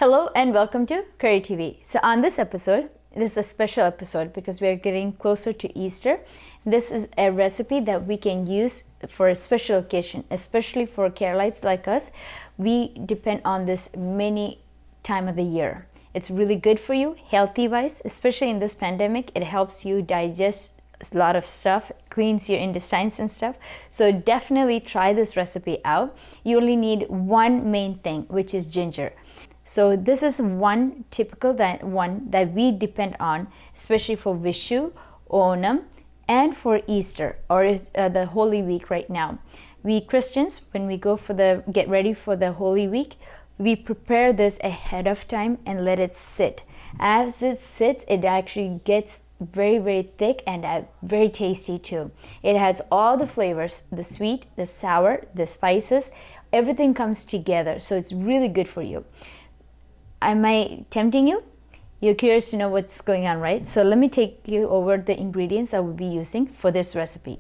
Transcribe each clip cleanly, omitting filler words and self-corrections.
Hello and welcome to Curry TV. So on this episode, this is a special episode because we are getting closer to Easter. This is a recipe that we can use for a special occasion, especially for Keralites like us. We depend on this many time of the year. It's really good for you, healthy wise, especially in this pandemic. It helps you digest a lot of stuff, cleans your intestines and stuff. So definitely try this recipe out. You only need one main thing, which is ginger. So this is one typical that we depend on, especially for Vishu, Onam, and for Easter or the Holy Week right now. We Christians, when we go for get ready for the Holy Week, we prepare this ahead of time and let it sit. As it sits, it actually gets very, very thick and very tasty too. It has all the flavors, the sweet, the sour, the spices, everything comes together. So it's really good for you. Am I tempting you? You're curious to know what's going on, right? So let me take you over the ingredients I will be using for this recipe.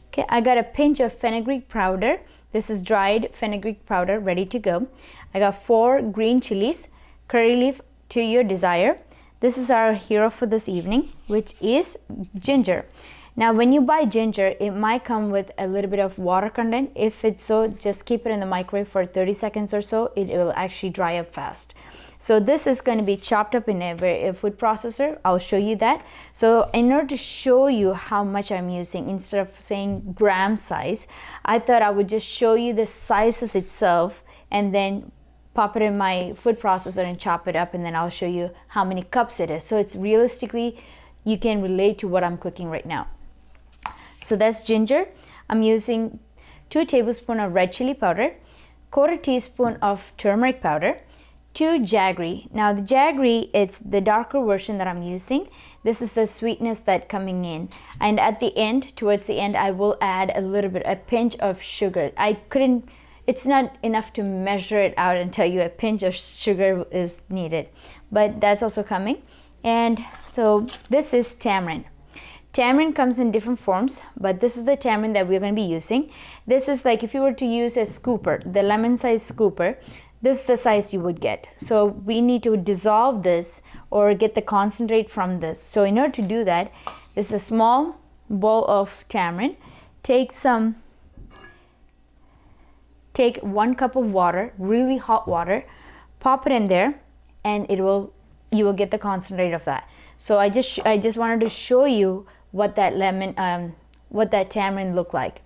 Okay, I got a pinch of fenugreek powder. This is dried fenugreek powder ready to go. I got 4 green chilies, curry leaf to your desire. This is our hero for this evening, which is ginger. Now when you buy ginger, it might come with a little bit of water content. If it's so, just keep it in the microwave for 30 seconds or so. It will actually dry up fast. So this is going to be chopped up in a food processor. I'll show you that. So in order to show you how much I'm using, instead of saying gram size, I thought I would just show you the sizes itself and then pop it in my food processor and chop it up, and then I'll show you how many cups it is. So it's realistically, you can relate to what I'm cooking right now. So that's ginger. I'm using 2 tablespoons of red chili powder, 1/4 teaspoon of turmeric powder, 2 jaggery. Now the jaggery, it's the darker version that I'm using. This is the sweetness that coming in. And at the end, towards the end, I will add a pinch of sugar. It's not enough to measure it out and tell you a pinch of sugar is needed, but that's also coming. And so this is tamarind. Tamarind comes in different forms, but this is the tamarind that we're going to be using. This is like if you were to use a scooper, the lemon size scooper, this is the size you would get. So we need to dissolve this or get the concentrate from this. So in order to do that, this is a small bowl of tamarind. Take 1 cup of water, really hot water, pop it in there, and you will get the concentrate of that. So I just wanted to show you what that tamarind look like.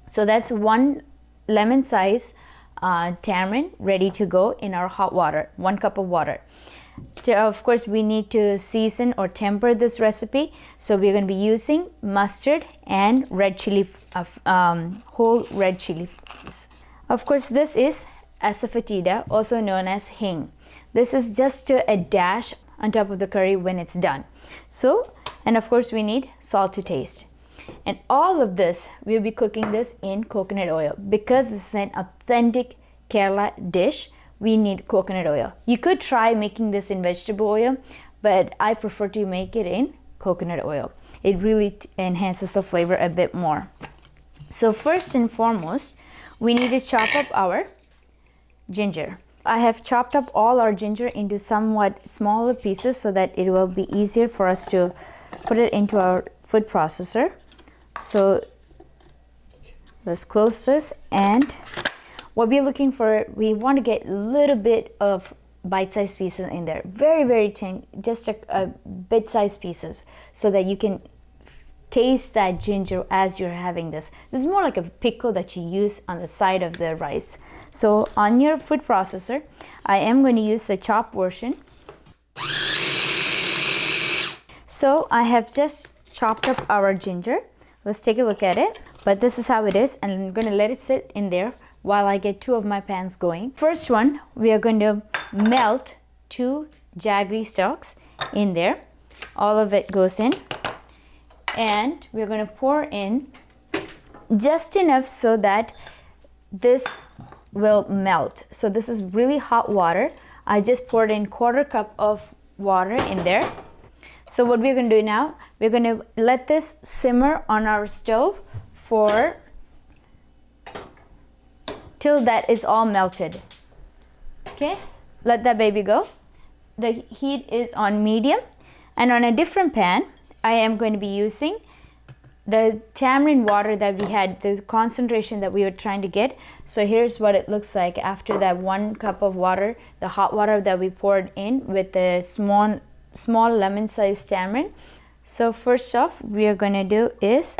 So that's 1 lemon size tamarind ready to go in our hot water, 1 cup of water. Of course, we need to season or temper this recipe. So we're going to be using mustard and red chili, whole red chili. Of course, this is asafoetida, also known as hing. This is just a dash on top of the curry when it's done. So, and of course we need salt to taste. And all of this, we'll be cooking this in coconut oil. Because this is an authentic Kerala dish, we need coconut oil. You could try making this in vegetable oil, but I prefer to make it in coconut oil. It really enhances the flavor a bit more. So first and foremost, we need to chop up our ginger. I have chopped up all our ginger into somewhat smaller pieces so that it will be easier for us to put it into our food processor. So let's close this, and what we're looking for, we want to get a little bit of bite-sized pieces in there. Very, very thin, just a bit-sized pieces so that you can taste that ginger as you're having this. This is more like a pickle that you use on the side of the rice. So on your food processor, I am going to use the chopped version. So I have just chopped up our ginger. Let's take a look at it. But this is how it is, and I'm going to let it sit in there while I get 2 of my pans going. First one, we are going to melt 2 jaggery stalks in there. All of it goes in. And we're going to pour in just enough so that this will melt. So this is really hot water. I just poured in 1/4 cup of water in there. So what we're going to do now, we're going to let this simmer on our stove till that is all melted. Okay, let that baby go. The heat is on medium, and on a different pan I am going to be using the tamarind water that we had, the concentration that we were trying to get. So here's what it looks like after that 1 cup of water, the hot water that we poured in with the small lemon sized tamarind. So first off, we are going to do is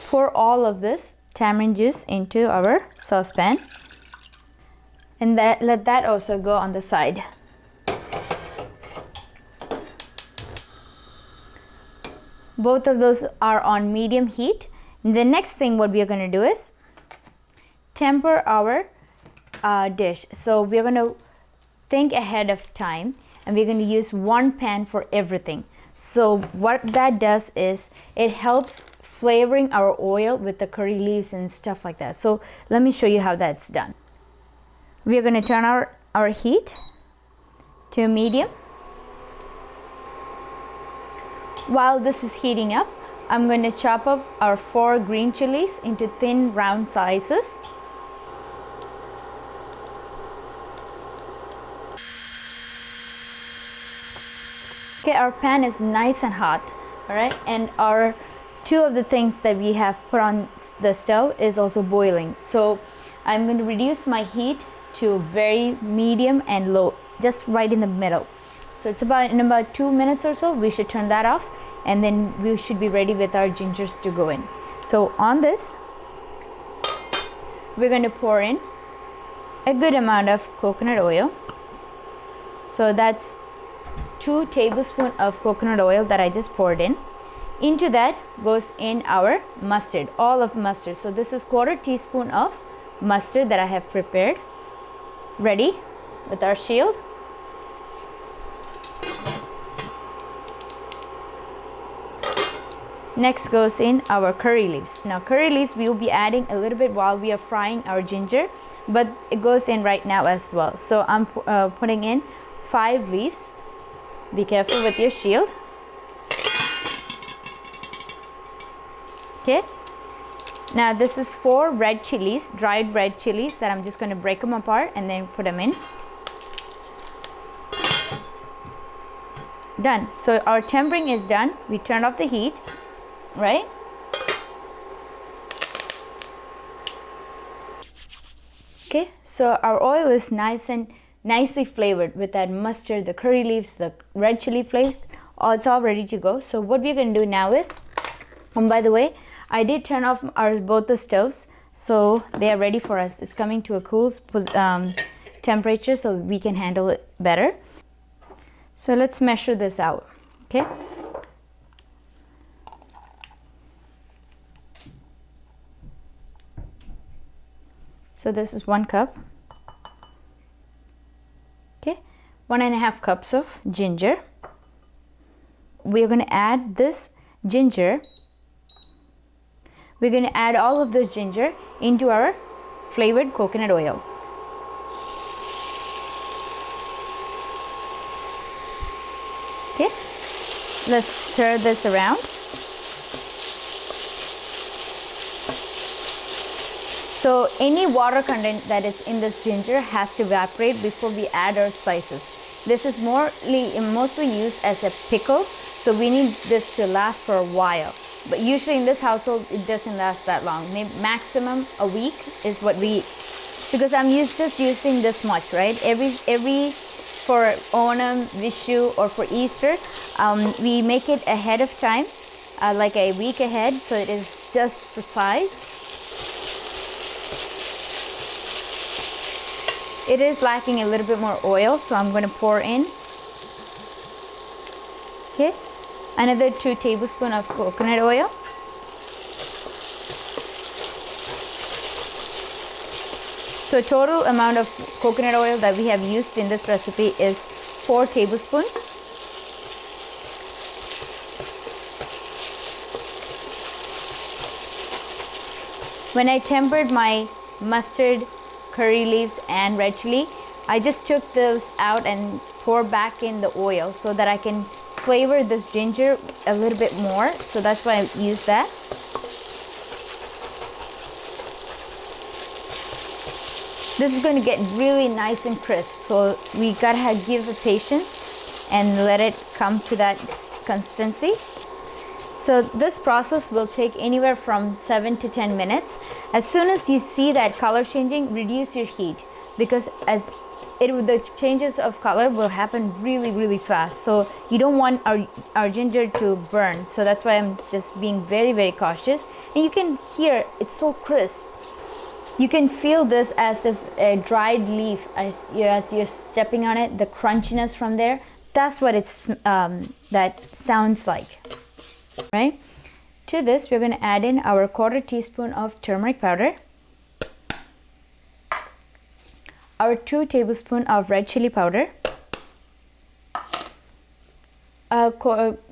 pour all of this tamarind juice into our saucepan, and let that also go on the side. Both of those are on medium heat. The next thing what we are going to do is temper our dish. So we're going to think ahead of time, and we're going to use one pan for everything. So what that does is it helps flavoring our oil with the curry leaves and stuff like that. So let me show you how that's done. We are going to turn our heat to medium. While this is heating up, I'm going to chop up our 4 green chilies into thin round slices. Okay, our pan is nice and hot, all right, and our 2 of the things that we have put on the stove is also boiling. So I'm going to reduce my heat to very medium and low, just right in the middle. So it's in about 2 minutes or so, we should turn that off, and then we should be ready with our gingers to go in. So on this, we're going to pour in a good amount of coconut oil. So that's 2 tablespoons of coconut oil that I just poured in. Into that goes in our mustard, all of mustard. So this is 1/4 teaspoon of mustard that I have prepared, ready with our shield. Next goes in our curry leaves. Now curry leaves we will be adding a little bit while we are frying our ginger, but it goes in right now as well. So I'm putting in 5 leaves. Be careful with your shield. Okay. Now this is 4 red chilies, dried red chilies that I'm just going to break them apart and then put them in. Done. So our tempering is done. We turned off the heat, right? Okay, so our oil is nicely flavored with that mustard, the curry leaves, the red chili flakes. It's all ready to go. So what we're going to do now is, and by the way, I did turn off both the stoves, so they are ready for us. It's coming to a cool temperature so we can handle it better. So let's measure this out, okay? So this is 1 cup. Okay, 1.5 cups of ginger. We're going to add this ginger. We're going to add all of this ginger into our flavored coconut oil. Okay, let's stir this around. So any water content that is in this ginger has to evaporate before we add our spices. This is mostly used as a pickle, so we need this to last for a while. But usually in this household, it doesn't last that long. Maybe maximum a week is what we, because I'm just using this much, right? Every for Onam, Vishu, or for Easter, we make it ahead of time, like a week ahead, so it is just precise. It is lacking a little bit more oil, so I'm going to pour in, okay, another 2 tablespoons of coconut oil. So total amount of coconut oil that we have used in this recipe is 4 tablespoons. When I tempered my mustard, curry leaves and red chili, I just took those out and poured back in the oil so that I can flavor this ginger a little bit more. So that's why I use that. This is going to get really nice and crisp, so we gotta give it patience and let it come to that consistency. So this process will take anywhere from 7 to 10 minutes. As soon as you see that color changing, reduce your heat, because the changes of color will happen really fast. So you don't want our ginger to burn. So that's why I'm just being very cautious. And you can hear it's so crisp. You can feel this as if a dried leaf, as you're stepping on it, the crunchiness from there. That's what that sounds like, right? To this, we're going to add in our 1/4 teaspoon of turmeric powder, our 2 tablespoons of red chili powder,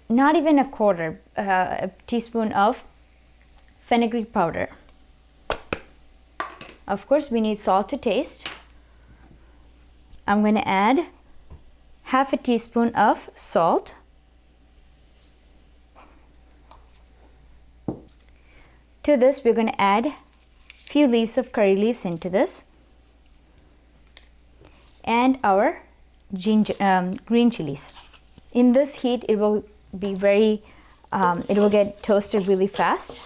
not even a quarter, a teaspoon of fenugreek powder. Of course, we need salt to taste. I'm going to add 1/2 teaspoon of salt. To this, we're going to add a few leaves of curry leaves into this, and our green chilies. In this heat, it will be it will get toasted really fast.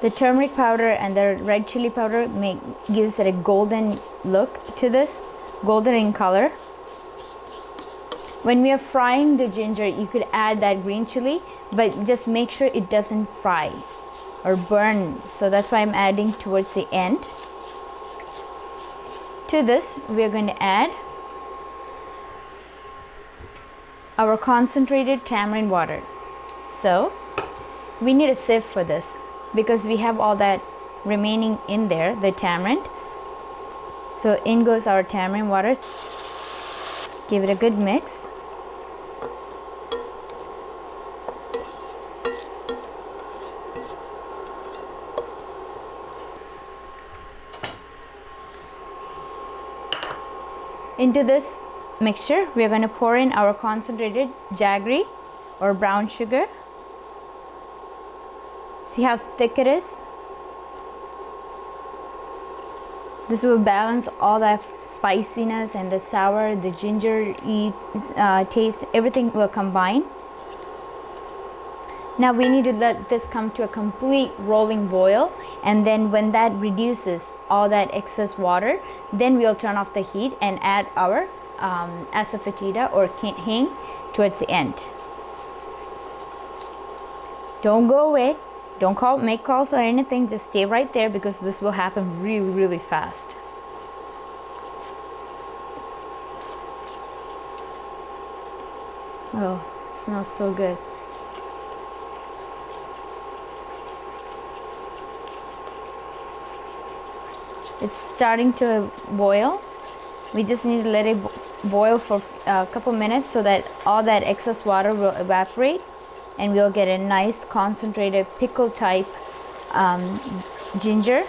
The turmeric powder and the red chili powder gives it a golden look to this, golden in color. When we are frying the ginger, you could add that green chili, but just make sure it doesn't fry or burn. So that's why I'm adding towards the end. To this, we're going to add our concentrated tamarind water. So we need a sieve for this, because we have all that remaining in there, the tamarind. So in goes our tamarind water. Give it a good mix. Into this mixture, we are going to pour in our concentrated jaggery or brown sugar. See how thick it is? This will balance all that spiciness and the sour, the ginger taste, everything will combine. Now we need to let this come to a complete rolling boil, and then when that reduces all that excess water, then we'll turn off the heat and add our asafoetida or hing towards the end. Don't go away. Don't make calls or anything. Just stay right there, because this will happen really fast. Oh, it smells so good. It's starting to boil. We just need to let it boil for a couple minutes so that all that excess water will evaporate, and we'll get a nice concentrated pickle type ginger.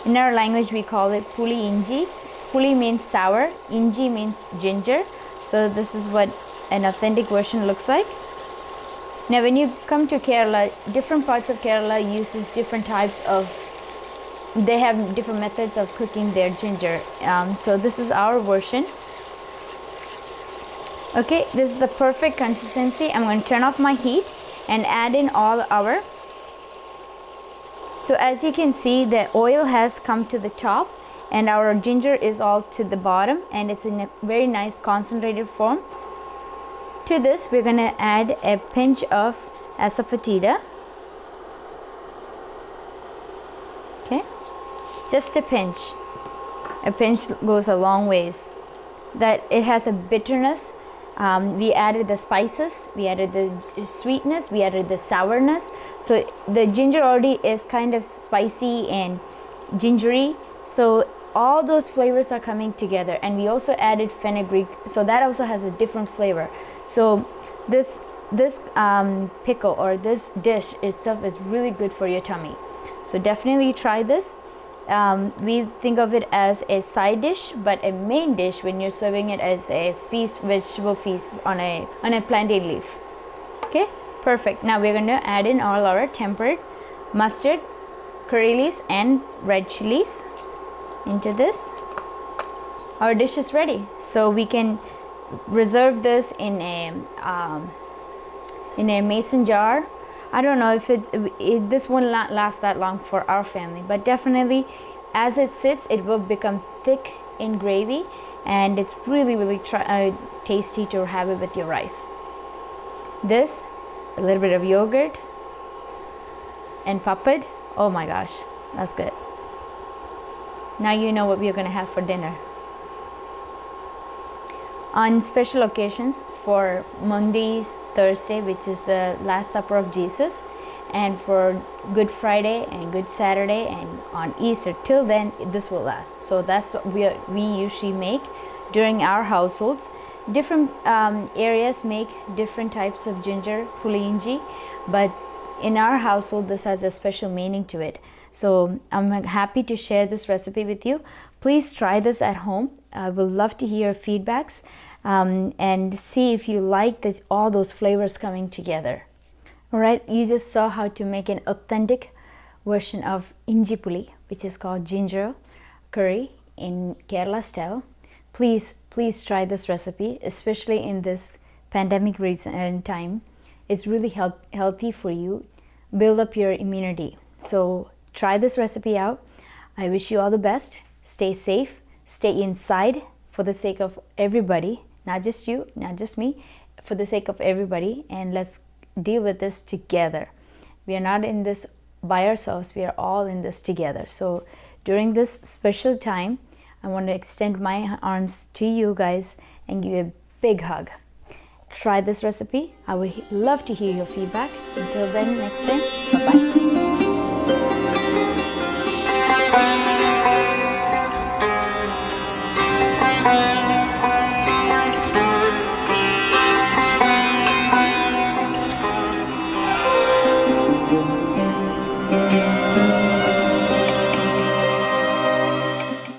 In our language, we call it Puli Inchi. Puli means sour, Inchi means ginger. So this is what an authentic version looks like. Now when you come to Kerala, different parts of Kerala uses different types of, they have different methods of cooking their ginger. So this is our version. Okay, this is the perfect consistency. I'm going to turn off my heat and add in all our, so as you can see, the oil has come to the top and our ginger is all to the bottom, and it's in a very nice concentrated form. To this, we're going to add a pinch of asafoetida. Okay, just a pinch. A pinch goes a long ways. That it has a bitterness. We added the spices, we added the sweetness, we added the sourness. So the ginger already is kind of spicy and gingery. So all those flavors are coming together, and we also added fenugreek, so that also has a different flavor. So this pickle or this dish itself is really good for your tummy. So definitely try this. We think of it as a side dish, but a main dish when you're serving it as a feast, vegetable feast on a plantain leaf. Okay, perfect. Now we're going to add in all our tempered mustard, curry leaves and red chilies into this. Our dish is ready. So we can reserve this in a mason jar. I don't know if this won't last that long for our family, but definitely as it sits, it will become thick in gravy, and it's really tasty to have it with your rice. This, a little bit of yogurt and papad. Oh my gosh, that's good. Now you know what we're gonna have for dinner. On special occasions, for Monday, Thursday, which is the Last Supper of Jesus, and for Good Friday and Good Saturday, and on Easter, till then this will last. So that's what we usually make during our households. Different areas make different types of ginger Puli Inchi, but in our household this has a special meaning to it. So I'm happy to share this recipe with you. Please try this at home. I would love to hear feedbacks and see if you like all those flavors coming together. Alright, you just saw how to make an authentic version of Inchi Puli, which is called ginger curry in Kerala style. Please try this recipe, especially in this pandemic time. It's really healthy for you. Build up your immunity. So try this recipe out. I wish you all the best. Stay safe. Stay inside for the sake of everybody, not just you, not just me, for the sake of everybody, and let's deal with this together. We are not in this by ourselves. We are all in this together. So during this special time, I want to extend my arms to you guys and give you a big hug. Try this recipe. I would love to hear your feedback. Until then, next time, bye-bye.